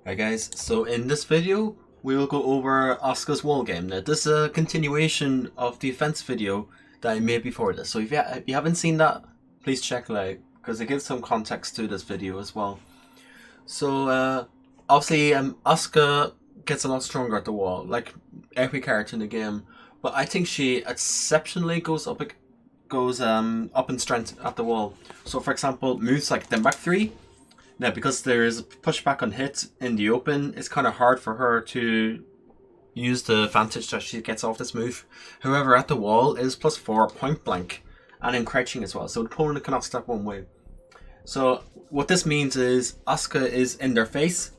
Hi guys, so in this video we will go over Asuka's wall game. Now this is a continuation of the offense video that I made before this, so if you haven't seen that, please check it out because it gives some context to this video as well. So obviously Asuka gets a lot stronger at the wall, like every character in the game, but I think she exceptionally goes up in strength at the wall. So for example, moves like the Mach 3. Now, because there is a pushback on hit in the open, it's kind of hard for her to use the advantage that she gets off this move. However, at the wall, it is +4 point blank and in crouching as well, so the opponent cannot step one way. So, what this means is Asuka is in their face,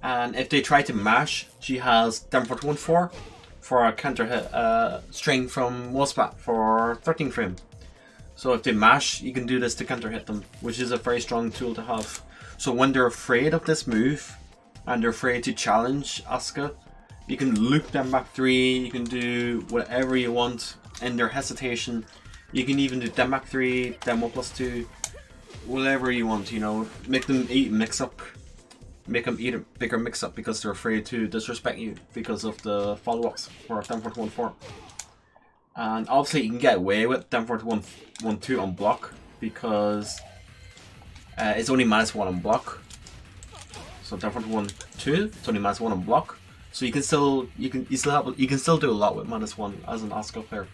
and if they try to mash, she has down forward 1-4 for a counter hit, string from wall splat for 13 frame. So if they mash, you can do this to counter hit them, which is a very strong tool to have. So when they're afraid of this move, and they're afraid to challenge Asuka, you can loop them back 3, you can do whatever you want in their hesitation. You can even do them back 3, them 1+2, whatever you want, you know. Make them eat mix up. Make them eat a bigger mix up because they're afraid to disrespect you because of the follow-ups for them forward 1-4. And obviously you can get away with them forward 1-2 on block because it's only -1 on block. So down forward 1-2, it's only -1 on block. So you can still do a lot with -1 as an Asuka player.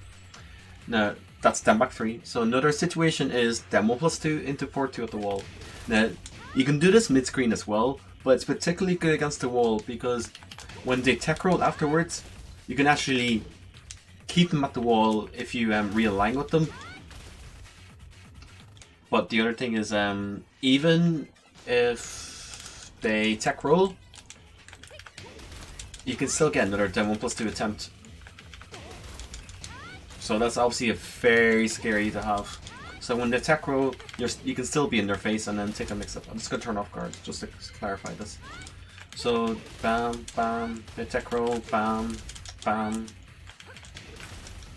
Now that's them back 3. So another situation is them 1+2 into 4-2 at the wall. Now you can do this mid screen as well, but it's particularly good against the wall because when they tech roll afterwards, you can actually keep them at the wall if you realign with them. But the other thing is, even if they tech roll, you can still get another down 1+2 attempt. So that's obviously very scary to have. So when they tech roll, you can still be in their face and then take a mix up. I'm just going to turn off guards just to clarify this. So bam, bam, they tech roll, bam, bam.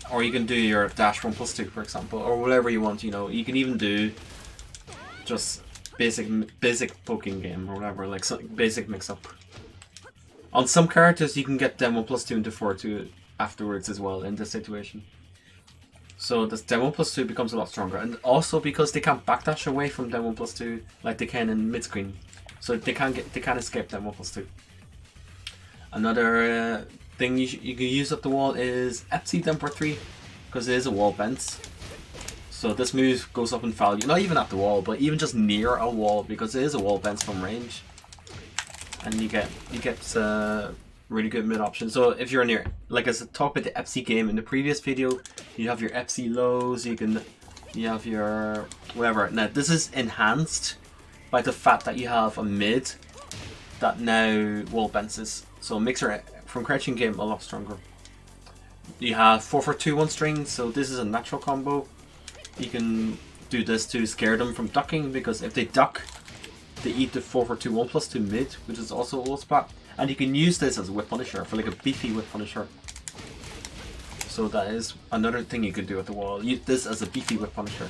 Or you can do your dash 1+2 for example, or whatever you want, you know. You can even do just basic poking game or whatever, like some basic mix up. On some characters you can get them 1+2 into 4-2 afterwards as well in this situation. So this dem 1+2 becomes a lot stronger, and also because they can't backdash away from dem 1+2 like they can in mid screen, so they can't escape dem 1+2. Another thing you can use at the wall is FC dem 3 because it is a wall bent. So this move goes up in value, not even at the wall, but even just near a wall because it is a wall bent from range, and you get really good mid option. So if you're near, like as I talked about the FC game in the previous video, you have your FC lows, you have your whatever. Now this is enhanced by the fact that you have a mid that now wall bends, so it makes her from crouching game a lot stronger. You have 4-4-2-1 string, so this is a natural combo. You can do this to scare them from ducking because if they duck, they eat the 4-4-2-1+2 mid, which is also a wall spot. And you can use this as a whip punisher, for like a beefy whip punisher. So that is another thing you could do at the wall. Use this as a beefy whip punisher.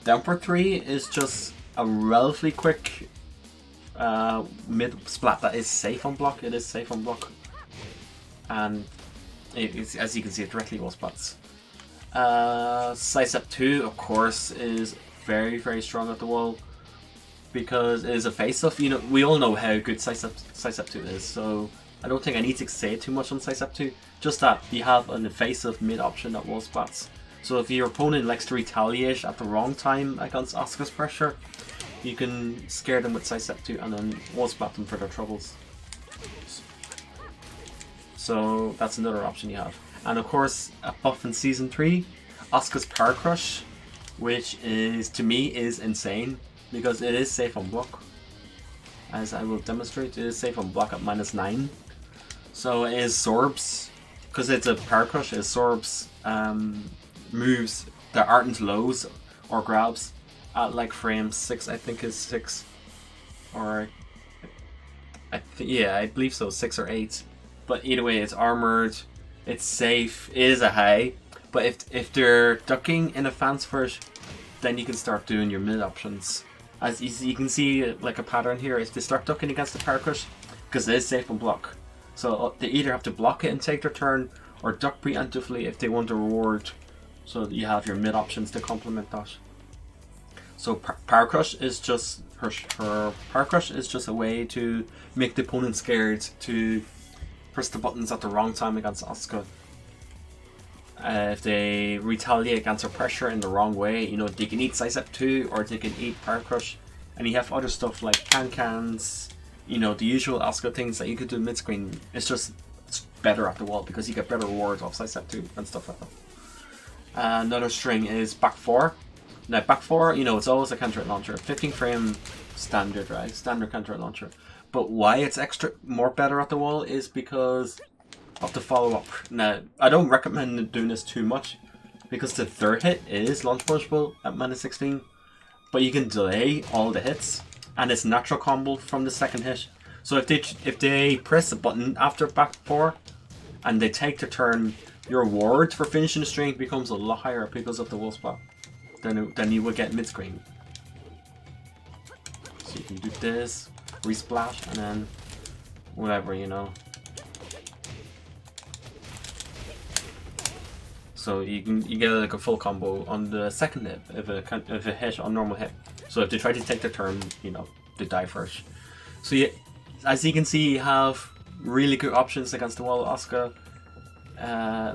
Down for 3 is just a relatively quick mid splat that is safe on block. It is safe on block. And as you can see, it directly wall splats. Size up 2, of course, is very, very strong at the wall because it is a face-off. You know, we all know how good size up 2 is, so I don't think I need to say too much on size up 2. Just that you have an evasive mid option that wall splats. So if your opponent likes to retaliate at the wrong time against Asuka's pressure, you can scare them with size up 2 and then wall splat them for their troubles. So that's another option you have. And of course, a buff in Season 3, Asuka's Power Crush, which is, to me, is insane because it is safe on block. As I will demonstrate, it is safe on block at -9. So it is sorbs, because it's a Power Crush, it sorbs moves that aren't lows or grabs at like frame 6, I think is 6. Or, yeah, I believe so, 6 or 8. But either way, it's armored. It's safe, it is a high, but if they're ducking in advance first, then you can start doing your mid options. As you can see, like a pattern here, if they start ducking against the power crush, because it is safe on block. So they either have to block it and take their turn, or duck preemptively if they want a reward. So you have your mid options to complement that. So power crush is just her power crush is just a way to make the opponent scared to press the buttons at the wrong time against Asuka. If they retaliate against her pressure in the wrong way, you know, they can eat Sidestep 2 or they can eat Power Crush. And you have other stuff like can-cans, you know, the usual Asuka things that you could do mid-screen. It's just better at the wall because you get better rewards off Sidestep 2 and stuff like that. Another string is back 4. Now back 4, you know, it's always a counter launcher. 15 frame standard, right? Standard counter launcher. But why it's extra more better at the wall is because of the follow-up. Now, I don't recommend doing this too much because the third hit is launch punishable at -16, but you can delay all the hits and it's natural combo from the second hit. So if they press the button after back 4 and they take the turn, your reward for finishing the string becomes a lot higher because of the wall spot than you would get mid-screen. So you can do this, resplash, and then whatever, you know. So you get like a full combo on the second hit if a hit on normal hit. So if they try to take their turn, you know, they die first. So as you can see, you have really good options against the wall Asuka.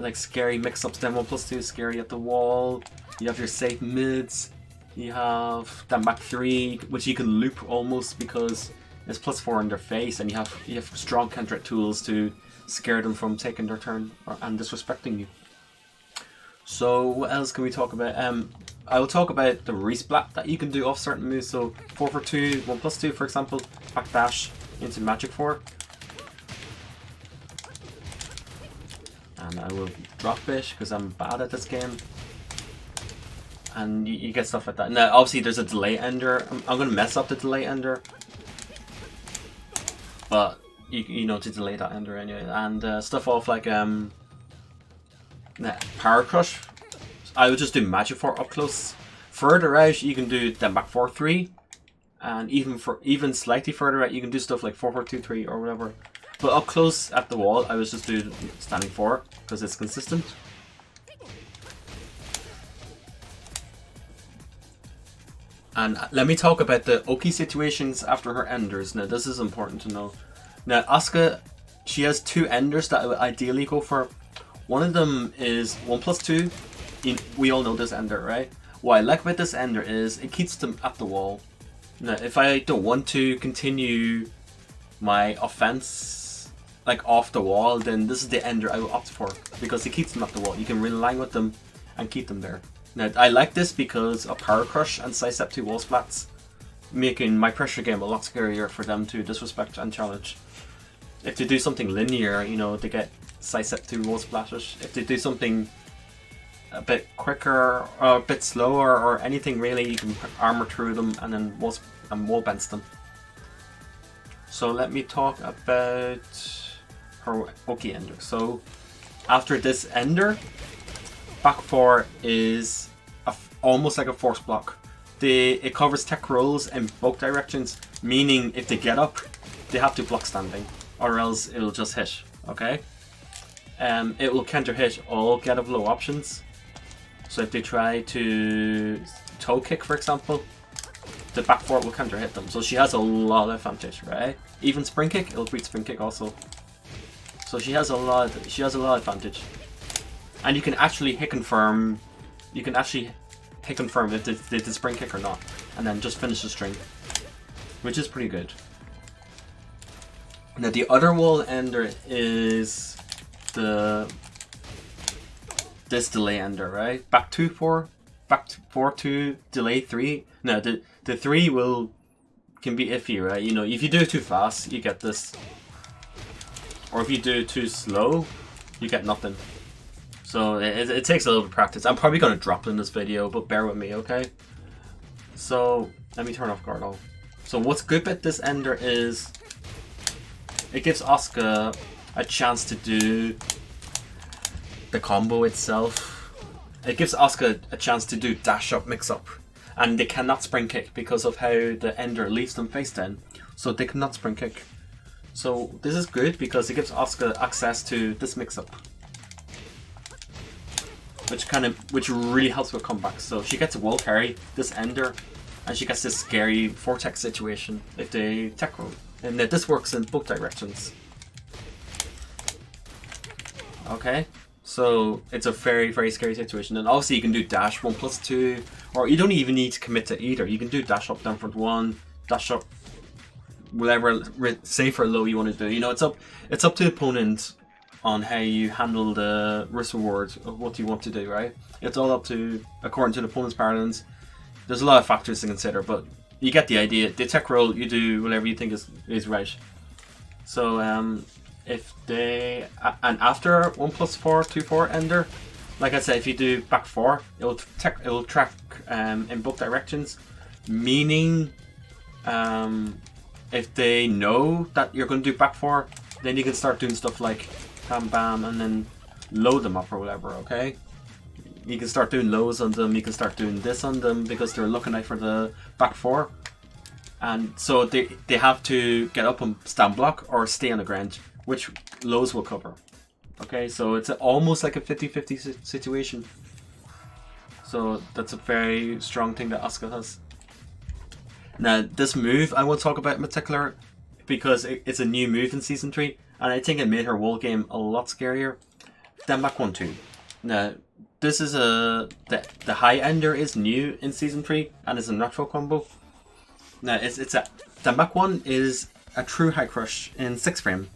Like scary mix-ups, then 1+2 scary at the wall. You have your safe mids. You have that back 3, which you can loop almost because it's +4 in their face, and you have strong counter tools to scare them from taking their turn and disrespecting you. So what else can we talk about? I will talk about the resplat that you can do off certain moves. So 4 for 2, 1+2 for example, backdash into magic 4. And I will drop it because I'm bad at this game. And you get stuff like that. Now obviously there's a delay ender. I'm going to mess up the delay ender. But you know to delay that ender anyway. And stuff off like Power Crush, I would just do Magic 4 up close. Further out, you can do then back 4-3, and even slightly further out, you can do stuff like 4-4-2-3 or whatever. But up close at the wall, I would just do standing 4 because it's consistent. And let me talk about the Oki situations after her enders. Now this is important to know. Now Asuka, she has 2 enders that I would ideally go for. One of them is 1+2. We all know this ender, right? What I like about this ender is it keeps them at the wall. Now, if I don't want to continue my offense like off the wall, then this is the ender I will opt for because it keeps them at the wall. You can rely with them and keep them there. Now, I like this because of Power Crush and Sidestep 2 wall splats, making my pressure game a lot scarier for them to disrespect and challenge. If they do something linear, you know, they get Sidestep 2 wall splashes. If they do something a bit quicker or a bit slower or anything really, you can armor through them and then wall bounce them. So let me talk about her Oki ender. So after this ender, back 4 is almost like a force block. It covers tech rolls in both directions, meaning if they get up, they have to block standing or else it'll just hit, okay? It will counter hit all get up low options. So if they try to toe kick, for example, the back 4 will counter hit them. So she has a lot of advantage, right? Even spring kick, it'll beat spring kick also. So she has a lot of advantage. And you can actually hit confirm. You can actually hit confirm if they did the spring kick or not, and then just finish the string, which is pretty good. Now the other wall ender is this delay ender, right? Back 2-4, back 4-2, delay 3. No, the 3 can be iffy, right? You know, if you do it too fast, you get this, or if you do it too slow, you get nothing. So it takes a little bit of practice. I'm probably gonna drop it in this video, but bear with me, okay? So let me turn off guard all. So what's good about this ender is it gives Asuka a chance to do the combo itself. It gives Asuka a chance to do dash up, mix up, And they cannot spring kick because of how the ender leaves them face down. So they cannot spring kick. So this is good because it gives Asuka access to this mix-up. Which really helps with comebacks. So she gets a wall carry, this ender, and she gets this scary vortex situation if they tech roll. And this works in both directions. Okay, so it's a very, very scary situation. And obviously you can do dash 1+2, or you don't even need to commit to either. You can do dash up, down front 1, dash up, whatever safe or low you want to do. You know, it's up to the opponent on how you handle the risk reward of what you want to do, right? It's all up to, according to the opponent's patterns. There's a lot of factors to consider, but you get the idea. The tech roll, you do whatever you think is right. So if they, and after 1+4, 2-4 ender, like I said, if you do back 4, it'll track in both directions, meaning if they know that you're going to do back 4, then you can start doing stuff like bam bam and then load them up or whatever, okay? You can start doing lows on them, you can start doing this on them because they're looking out for the back 4. And so they have to get up and stand block or stay on the ground, which lows will cover. Okay, so it's almost like a 50-50 situation. So that's a very strong thing that Asuka has. Now, this move I will talk about in particular because it's a new move in Season 3, and I think it made her wall game a lot scarier. Then back 1-2. Now, this is the high ender is new in Season 3 and is a natural combo. Now, then back 1 is a true high crush in 6 frame.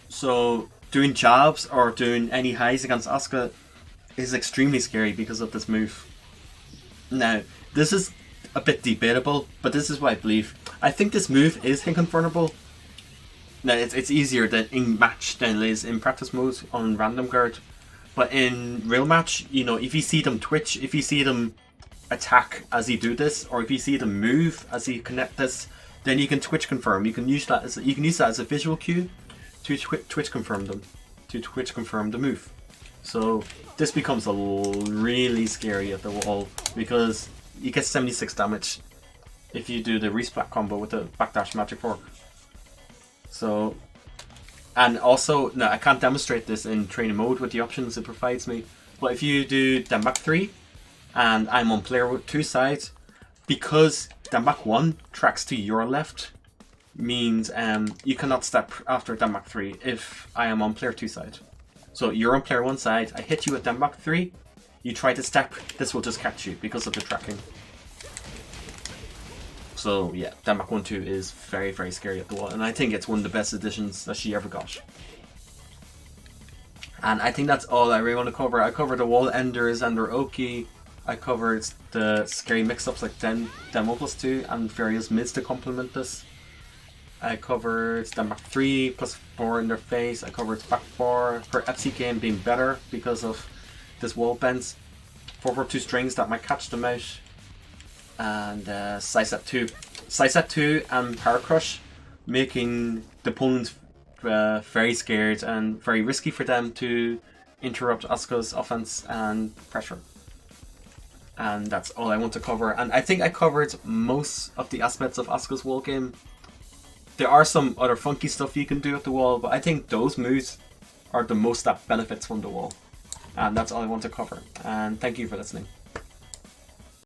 So doing jabs or doing any highs against Asuka is extremely scary because of this move. Now, this is a bit debatable, but this is what I believe. I think this move is hit confirmable. Now, it's easier than in match than it is in practice mode on random guard. But in real match, you know, if you see them twitch, if you see them attack as you do this, or if you see them move as you connect this, then you can twitch confirm. You can use that as a visual cue to twitch confirm them, to twitch confirm the move. So this becomes a really scary at the wall because you get 76 damage if you do the resplat combo with the backdash magic fork. So, and also, now I can't demonstrate this in training mode with the options it provides me, but if you do down back 3 and I'm on player 2 side, because down back 1 tracks to your left, means you cannot step after down back 3 if I am on player 2 side. So you're on player 1 side, I hit you at down back 3, you try to step, this will just catch you because of the tracking. So yeah, down back 1-2 is very, very scary at the wall, and I think it's one of the best additions that she ever got. And I think that's all I really want to cover. I covered the wall enders and their Oki. I covered the scary mix-ups like Den 1+2 and various mids to complement this. I covered the back 3+4 in their face. I covered back 4, her FC game being better because of this wall bends. 4/2 strings that might catch them out. And sidestep 2. Sidestep 2 and Power Crush, making the opponents very scared and very risky for them to interrupt Asuka's offense and pressure. And that's all I want to cover. And I think I covered most of the aspects of Asuka's wall game. There are some other funky stuff you can do at the wall, but I think those moves are the most that benefits from the wall. And that's all I want to cover. And thank you for listening.